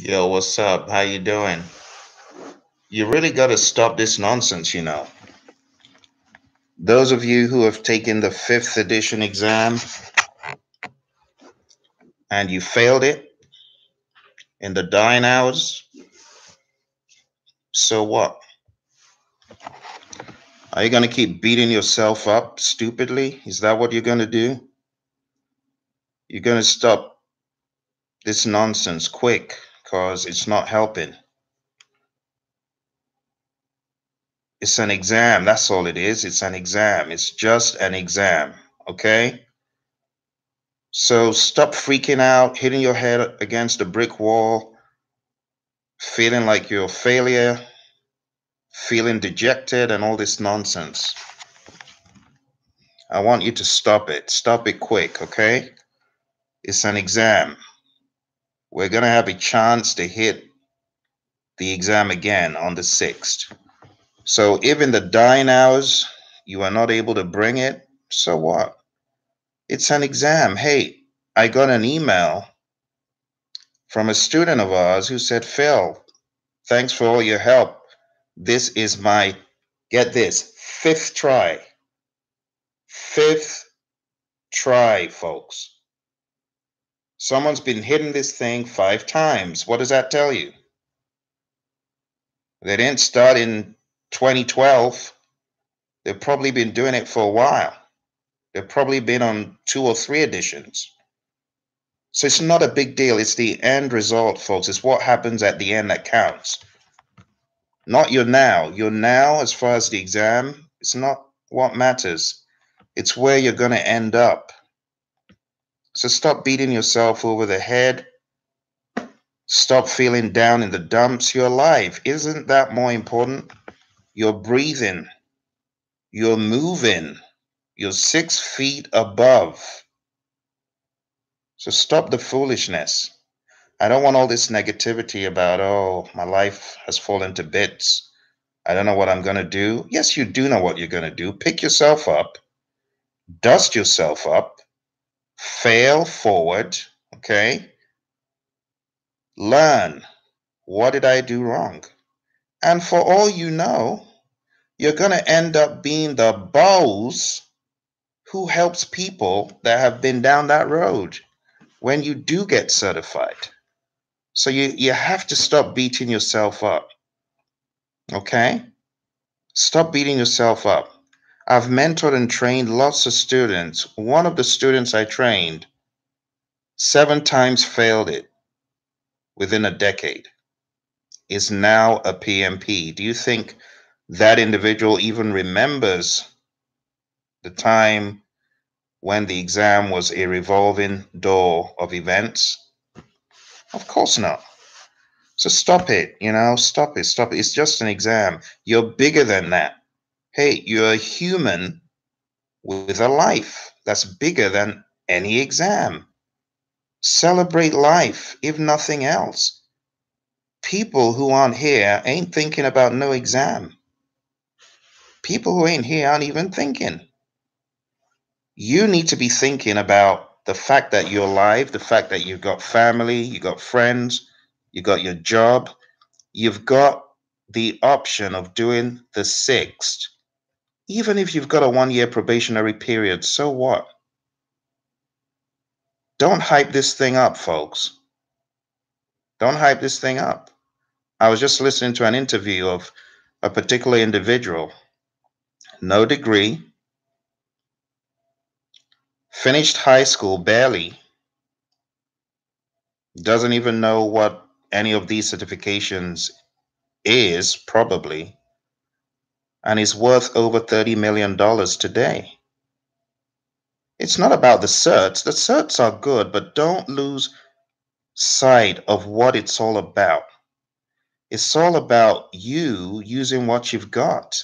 Yo, what's up? How you doing? You really got to stop this nonsense. Those of you who have taken the fifth edition exam and you failed it in the dying hours, so what? Are you going to keep beating yourself up stupidly? Is that what you're going to do? You're going to stop this nonsense quick because it's not helping. It's an exam. That's all it is. It's an exam. It's just an exam. Okay? So stop freaking out, hitting your head against a brick wall, feeling like you're a failure, feeling dejected, and all this nonsense. I want you to stop it. Stop it quick, okay? It's an exam. We're going to have a chance to hit the exam again on the 6th. So if in the dying hours you are not able to bring it, so what? It's an exam. Hey, I got an email from a student of ours who said, Phil, thanks for all your help. This is my, get this, fifth try. Fifth try, folks. Someone's been hitting this thing 5 times. What does that tell you? They didn't start in 2012. They've probably been doing it for a while. They've probably been on 2 or 3 editions. So it's not a big deal. It's the end result, folks. It's what happens at the end that counts. Not your now. Your now, as far as the exam, it's not what matters. It's where you're going to end up. So stop beating yourself over the head. Stop feeling down in the dumps. You're alive. Isn't that more important? You're breathing. You're moving. You're 6 feet above. So stop the foolishness. I don't want all this negativity about, oh, my life has fallen to bits. I don't know what I'm going to do. Yes, you do know what you're going to do. Pick yourself up, dust yourself up, fail forward, okay? Learn. What did I do wrong? And for all you know, you're going to end up being the boss who helps people that have been down that road when you do get certified. So you have to stop beating yourself up. Okay? Stop beating yourself up. I've mentored and trained lots of students. One of the students I trained 7 times failed it within a decade, is now a PMP. Do you think that individual even remembers the time when the exam was a revolving door of events? Of course not. So stop it, stop it, stop it. It's just an exam. You're bigger than that. Hey, you're a human with a life that's bigger than any exam. Celebrate life, if nothing else. People who aren't here ain't thinking about no exam. People who ain't here aren't even thinking. You need to be thinking about the fact that you're alive, the fact that you've got family, you got friends, you got your job, you've got the option of doing the 6th. Even if you've got a 1 year probationary period, so what? Don't hype this thing up, folks. Don't hype this thing up. I was just listening to an interview of a particular individual, no degree, finished high school barely, doesn't even know what any of these certifications is, probably, and is worth over $30 million today. It's not about the certs. The certs are good, but don't lose sight of what it's all about. It's all about you using what you've got.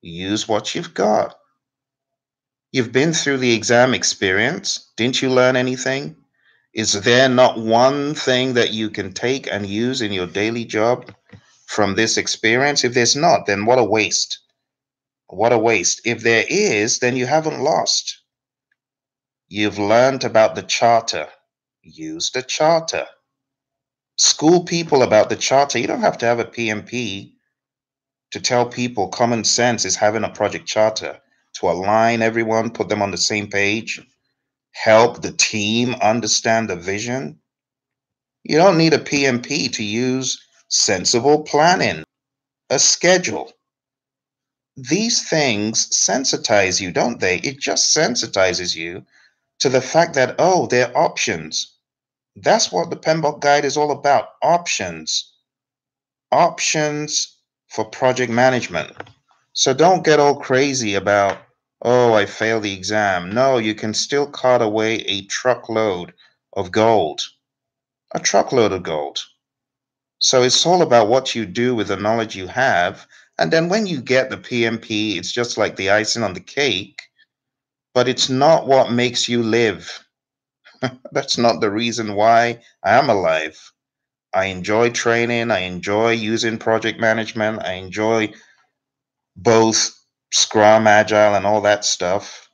Use what you've got. You've been through the exam experience. Didn't you learn anything? Is there not one thing that you can take and use in your daily job from this experience? If there's not, then what a waste. What a waste. If there is, then you haven't lost. You've learned about the charter. Use the charter. School people about the charter. You don't have to have a PMP to tell people common sense is having a project charter to align everyone, put them on the same page, help the team understand the vision. You don't need a PMP to use sensible planning, a schedule. These things sensitize you, don't they? It just sensitizes you to the fact that, oh, there are options. That's what the PMBOK guide is all about, options. Options for project management. So don't get all crazy about, oh, I failed the exam. No, you can still cart away a truckload of gold. A truckload of gold. So it's all about what you do with the knowledge you have. And then when you get the PMP, it's just like the icing on the cake, but it's not what makes you live. That's not the reason why I am alive. I enjoy training. I enjoy using project management. I enjoy both Scrum, Agile, and all that stuff.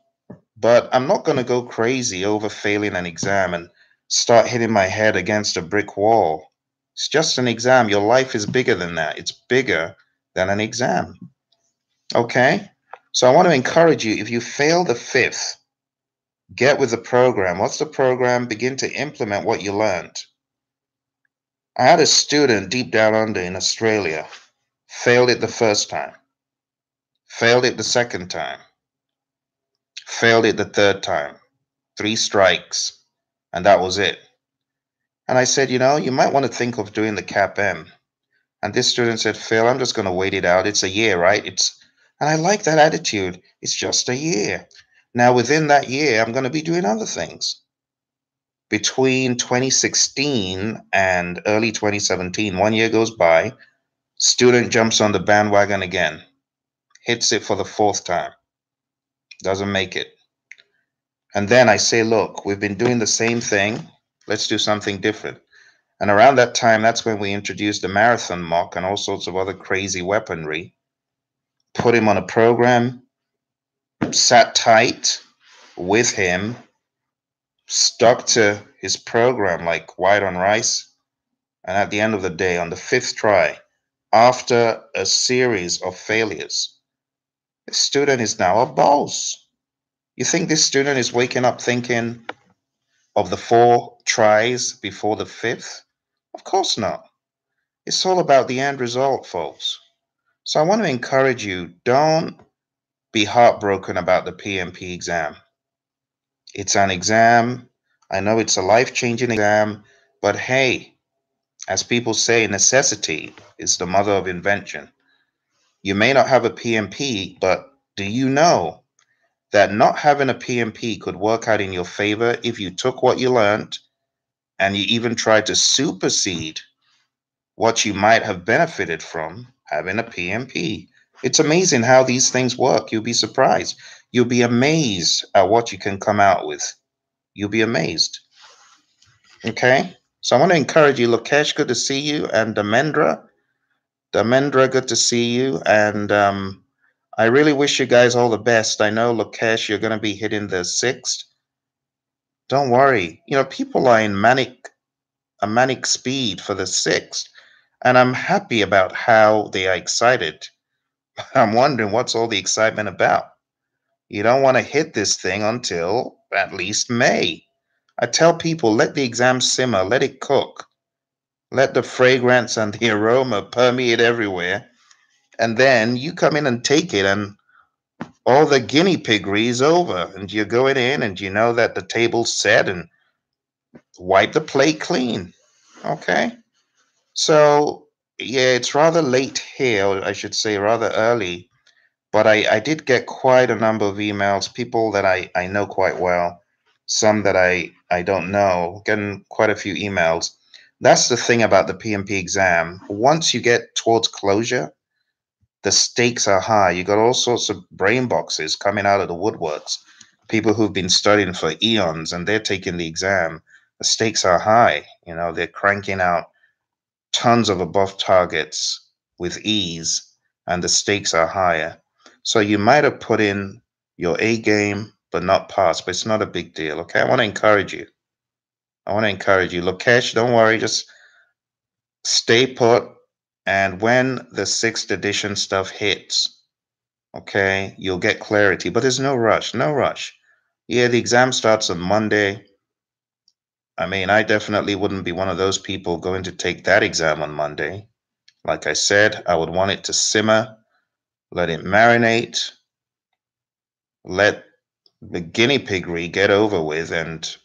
But I'm not going to go crazy over failing an exam and start hitting my head against a brick wall. It's just an exam. Your life is bigger than that. It's bigger than an exam. Okay? So I want to encourage you, if you fail the fifth, get with the program. What's the program? Begin to implement what you learned. I had a student deep down under in Australia, failed it the first time, failed it the second time, failed it the third time, 3 strikes, and that was it. And I said, you might want to think of doing the CAP-M. And this student said, Phil, I'm just going to wait it out. It's a year, right? And I like that attitude. It's just a year. Now, within that year, I'm going to be doing other things. Between 2016 and early 2017, 1 year goes by, student jumps on the bandwagon again, hits it for the fourth time, doesn't make it. And then I say, look, we've been doing the same thing. Let's do something different. And around that time, that's when we introduced the marathon mock and all sorts of other crazy weaponry. Put him on a program, sat tight with him, stuck to his program like white on rice. And at the end of the day, on the fifth try, after a series of failures, the student is now a boss. You think this student is waking up thinking of the 4 tries before the fifth? Of course not. It's all about the end result, folks. So I want to encourage you, don't be heartbroken about the PMP exam. It's an exam. I know it's a life-changing exam, but hey, as people say, necessity is the mother of invention. You may not have a PMP, but do you know that not having a PMP could work out in your favor if you took what you learned and you even tried to supersede what you might have benefited from having a PMP? It's amazing how these things work. You'll be surprised. You'll be amazed at what you can come out with. You'll be amazed. Okay? So I want to encourage you, Lokesh, good to see you, and Damendra, good to see you. And I really wish you guys all the best. I know, Lokesh, you're going to be hitting the sixth. Don't worry. People are in a manic speed for the sixth, and I'm happy about how they are excited. I'm wondering what's all the excitement about. You don't want to hit this thing until at least May. I tell people, let the exam simmer, let it cook, let the fragrance and the aroma permeate everywhere, and then you come in and take it, and all the guinea piggery is over, and you're going in, and you know that the table's set, and wipe the plate clean. Okay? So, yeah, it's rather late here, or I should say rather early, but I did get quite a number of emails, people that I know quite well, some that I don't know, getting quite a few emails. That's the thing about the PMP exam. Once you get towards closure, the stakes are high. You got all sorts of brain boxes coming out of the woodworks, people who've been studying for eons and they're taking the exam. The stakes are high. They're cranking out tons of above targets with ease, and the stakes are higher. So you might have put in your A game, but not passed, but it's not a big deal. Okay. I want to encourage you. Lokesh, don't worry. Just stay put. And when the 6th edition stuff hits, okay, you'll get clarity. But there's no rush, no rush. Yeah, the exam starts on Monday. I mean, I definitely wouldn't be one of those people going to take that exam on Monday. Like I said, I would want it to simmer, let it marinate, let the guinea piggery get over with, and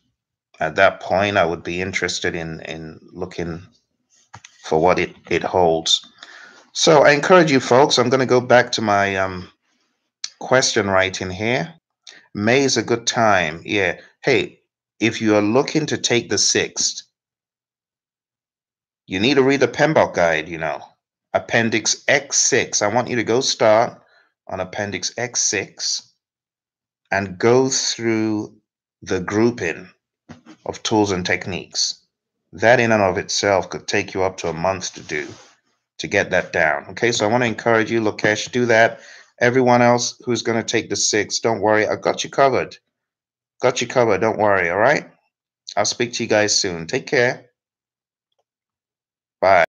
at that point I would be interested in looking for what it holds. So I encourage you folks, I'm going to go back to my question writing here. May is a good time. Yeah. Hey, if you are looking to take the 6th, you need to read the PMBOK guide. Appendix X6. I want you to go start on Appendix X6 and go through the grouping of tools and techniques. That in and of itself could take you up to a month to do, to get that down. Okay, so I want to encourage you, Lokesh, do that. Everyone else who's going to take the 6, don't worry. I got you covered. Got you covered. Don't worry. All right. I'll speak to you guys soon. Take care. Bye.